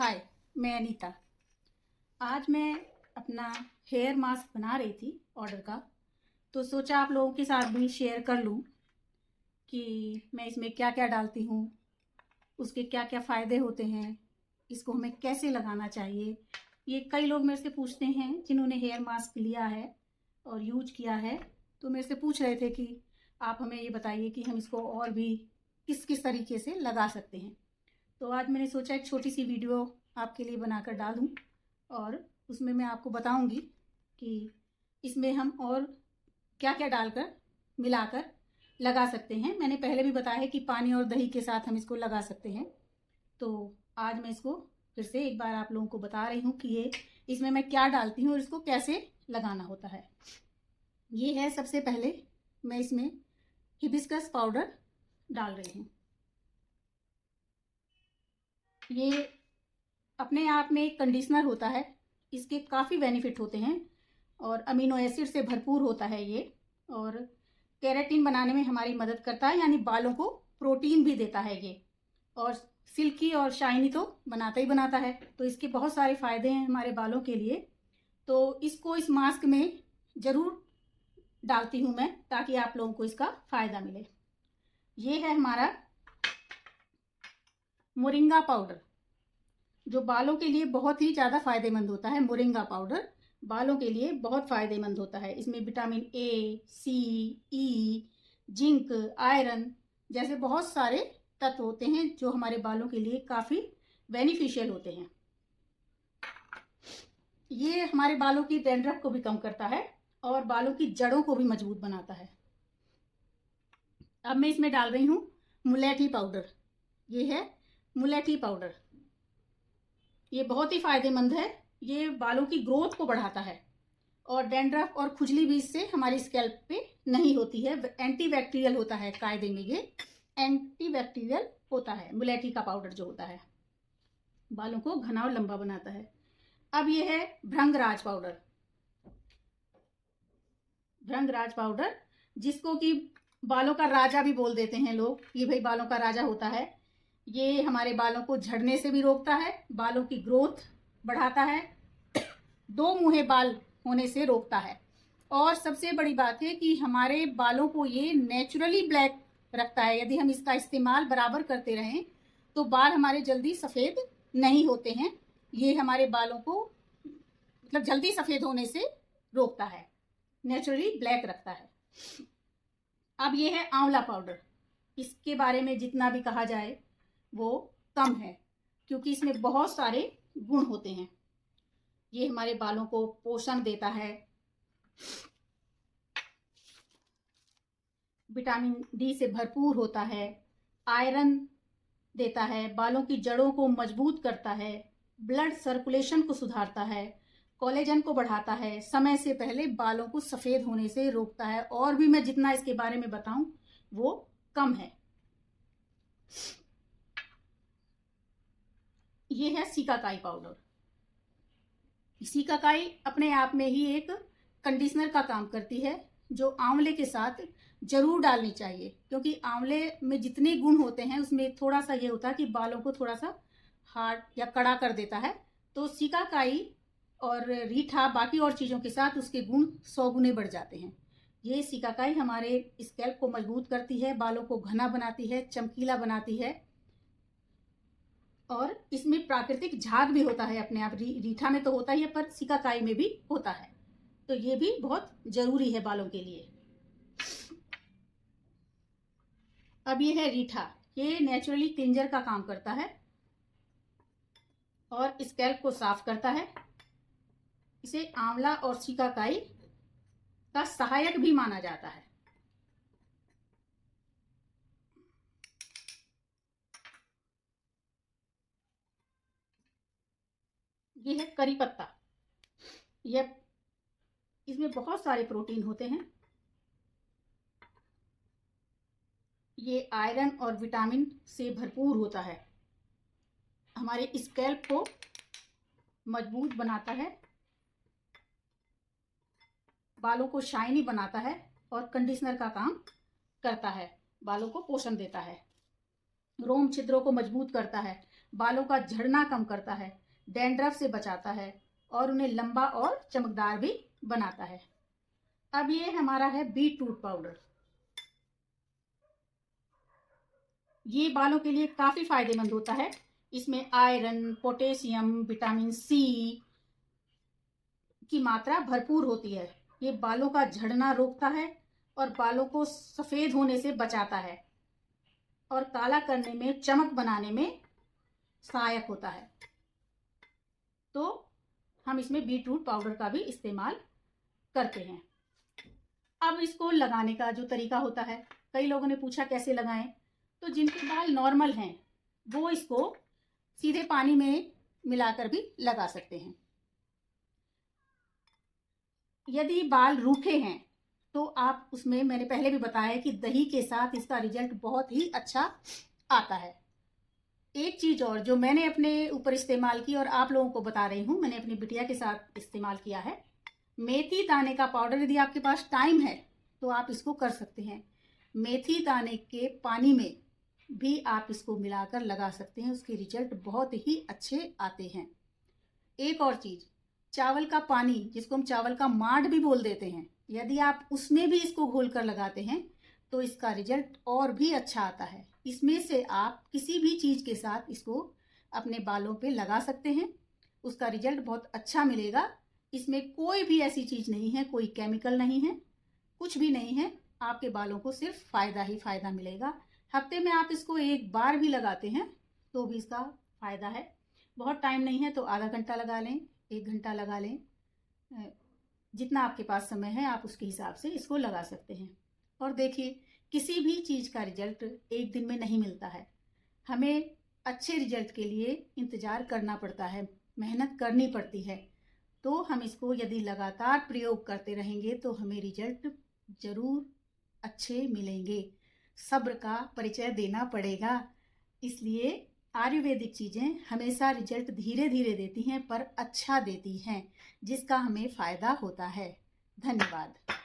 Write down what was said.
हाय, मैं अनीता। आज मैं अपना हेयर मास्क बना रही थी ऑर्डर का, तो सोचा आप लोगों के साथ भी शेयर कर लूँ कि मैं इसमें क्या क्या डालती हूँ, उसके क्या क्या फ़ायदे होते हैं, इसको हमें कैसे लगाना चाहिए। ये कई लोग मेरे से पूछते हैं जिन्होंने हेयर मास्क लिया है और यूज किया है, तो मेरे से पूछ रहे थे कि आप हमें ये बताइए कि हम इसको और भी किस किस तरीके से लगा सकते हैं। तो आज मैंने सोचा एक छोटी सी वीडियो आपके लिए बनाकर डालूं और उसमें मैं आपको बताऊंगी कि इसमें हम और क्या क्या डालकर मिलाकर लगा सकते हैं। मैंने पहले भी बताया है कि पानी और दही के साथ हम इसको लगा सकते हैं। तो आज मैं इसको फिर से एक बार आप लोगों को बता रही हूँ कि ये इसमें मैं क्या डालती हूँ और इसको कैसे लगाना होता है। ये है, सबसे पहले मैं इसमें हिबिस्कस पाउडर डाल रही हूँ। ये अपने आप में एक कंडीशनर होता है, इसके काफ़ी बेनिफिट होते हैं और अमीनो एसिड से भरपूर होता है ये, और केराटिन बनाने में हमारी मदद करता है, यानी बालों को प्रोटीन भी देता है ये, और सिल्की और शाइनी तो बनाता ही बनाता है। तो इसके बहुत सारे फ़ायदे हैं हमारे बालों के लिए। तो इसको इस मास्क में ज़रूर डालती हूँ मैं, ताकि आप लोगों को इसका फ़ायदा मिले। ये है हमारा मोरिंगा पाउडर, जो बालों के लिए बहुत ही ज़्यादा फायदेमंद होता है। मोरिंगा पाउडर बालों के लिए बहुत फायदेमंद होता है। इसमें vitamin A, C, E, zinc, iron जैसे बहुत सारे तत्व होते हैं जो हमारे बालों के लिए काफ़ी बेनिफिशियल होते हैं। ये हमारे बालों की डैंड्रफ को भी कम करता है और बालों की जड़ों को भी मजबूत बनाता है। अब मैं इसमें डाल रही हूँ मुलेठी पाउडर। ये है मुलेठी पाउडर, ये बहुत ही फायदेमंद है। ये बालों की ग्रोथ को बढ़ाता है और डैंड्रफ और खुजली भी इससे हमारी स्कैल्प पे नहीं होती है। एंटीबैक्टीरियल होता है, कायदे में ये एंटीबैक्टीरियल होता है। मुलेठी का पाउडर जो होता है बालों को घना और लंबा बनाता है। अब ये है भृंगराज पाउडर। भृंगराज पाउडर, जिसको कि बालों का राजा भी बोल देते हैं लोग, ये भाई बालों का राजा होता है। ये हमारे बालों को झड़ने से भी रोकता है, बालों की ग्रोथ बढ़ाता है, दो मुँहे बाल होने से रोकता है, और सबसे बड़ी बात है कि हमारे बालों को ये नेचुरली ब्लैक रखता है। यदि हम इसका इस्तेमाल बराबर करते रहें तो बाल हमारे जल्दी सफ़ेद नहीं होते हैं। ये हमारे बालों को मतलब जल्दी सफ़ेद होने से रोकता है, नेचुरली ब्लैक रखता है। अब ये है आंवला पाउडर। इसके बारे में जितना भी कहा जाए वो कम है, क्योंकि इसमें बहुत सारे गुण होते हैं। ये हमारे बालों को पोषण देता है, विटामिन डी से भरपूर होता है, आयरन देता है, बालों की जड़ों को मजबूत करता है, ब्लड सर्कुलेशन को सुधारता है, कोलेजन को बढ़ाता है, समय से पहले बालों को सफ़ेद होने से रोकता है। और भी मैं जितना इसके बारे में बताऊं वो कम है। ये है सिकाकाई पाउडर। सिकाकाई अपने आप में ही एक कंडीशनर का काम करती है, जो आंवले के साथ जरूर डालनी चाहिए, क्योंकि आंवले में जितने गुण होते हैं उसमें थोड़ा सा ये होता है कि बालों को थोड़ा सा हार्ड या कड़ा कर देता है। तो सिकाकाई और रीठा बाकी और चीज़ों के साथ उसके गुण 100 गुने बढ़ जाते हैं। ये सिकाकाई हमारे स्कैल्प को मजबूत करती है, बालों को घना बनाती है, चमकीला बनाती है, और इसमें प्राकृतिक झाग भी होता है अपने आप। रीठा में तो होता ही है, पर सिकाकाई में भी होता है, तो ये भी बहुत जरूरी है बालों के लिए। अब ये है रीठा। ये नेचुरली क्लिंजर का काम करता है और स्कैल्प को साफ करता है। इसे आंवला और सिकाकाई का सहायक भी माना जाता है। ये है करी पत्ता। यह इसमें बहुत सारे प्रोटीन होते हैं। ये आयरन और विटामिन से भरपूर होता है, हमारे स्कैल्प को मजबूत बनाता है, बालों को शाइनी बनाता है और कंडीशनर का काम करता है, बालों को पोषण देता है, रोम छिद्रों को मजबूत करता है, बालों का झड़ना कम करता है, डैंड्रफ से बचाता है और उन्हें लंबा और चमकदार भी बनाता है। अब ये हमारा है बीटरूट पाउडर। ये बालों के लिए काफ़ी फायदेमंद होता है। इसमें आयरन, पोटेशियम, विटामिन सी की मात्रा भरपूर होती है। ये बालों का झड़ना रोकता है और बालों को सफ़ेद होने से बचाता है और काला करने में, चमक बनाने में सहायक होता है। तो हम इसमें बीटरूट पाउडर का भी इस्तेमाल करते हैं। अब इसको लगाने का जो तरीका होता है, कई लोगों ने पूछा कैसे लगाएं, तो जिनके बाल नॉर्मल हैं वो इसको सीधे पानी में मिलाकर भी लगा सकते हैं। यदि बाल रूखे हैं तो आप उसमें, मैंने पहले भी बताया कि दही के साथ इसका रिजल्ट बहुत ही अच्छा आता है। एक चीज़ और जो मैंने अपने ऊपर इस्तेमाल की और आप लोगों को बता रही हूँ, मैंने अपनी बिटिया के साथ इस्तेमाल किया है, मेथी दाने का पाउडर। यदि आपके पास टाइम है तो आप इसको कर सकते हैं। मेथी दाने के पानी में भी आप इसको मिलाकर लगा सकते हैं, उसके रिजल्ट बहुत ही अच्छे आते हैं। एक और चीज़, चावल का पानी, जिसको हम चावल का मांड भी बोल देते हैं, यदि आप उसमें भी इसको घोल कर लगाते हैं तो इसका रिजल्ट और भी अच्छा आता है। इसमें से आप किसी भी चीज़ के साथ इसको अपने बालों पे लगा सकते हैं, उसका रिजल्ट बहुत अच्छा मिलेगा। इसमें कोई भी ऐसी चीज़ नहीं है, कोई केमिकल नहीं है, कुछ भी नहीं है। आपके बालों को सिर्फ फ़ायदा ही फ़ायदा मिलेगा। हफ्ते में आप इसको एक बार भी लगाते हैं तो भी इसका फ़ायदा है। बहुत टाइम नहीं है तो आधा घंटा लगा लें, 1 घंटा लगा लें, जितना आपके पास समय है आप उसके हिसाब से इसको लगा सकते हैं। और देखिए, किसी भी चीज़ का रिजल्ट एक दिन में नहीं मिलता है। हमें अच्छे रिजल्ट के लिए इंतज़ार करना पड़ता है, मेहनत करनी पड़ती है। तो हम इसको यदि लगातार प्रयोग करते रहेंगे तो हमें रिजल्ट ज़रूर अच्छे मिलेंगे। सब्र का परिचय देना पड़ेगा। इसलिए आयुर्वेदिक चीज़ें हमेशा रिजल्ट धीरे धीरे देती हैं पर अच्छा देती हैं, जिसका हमें फ़ायदा होता है। धन्यवाद।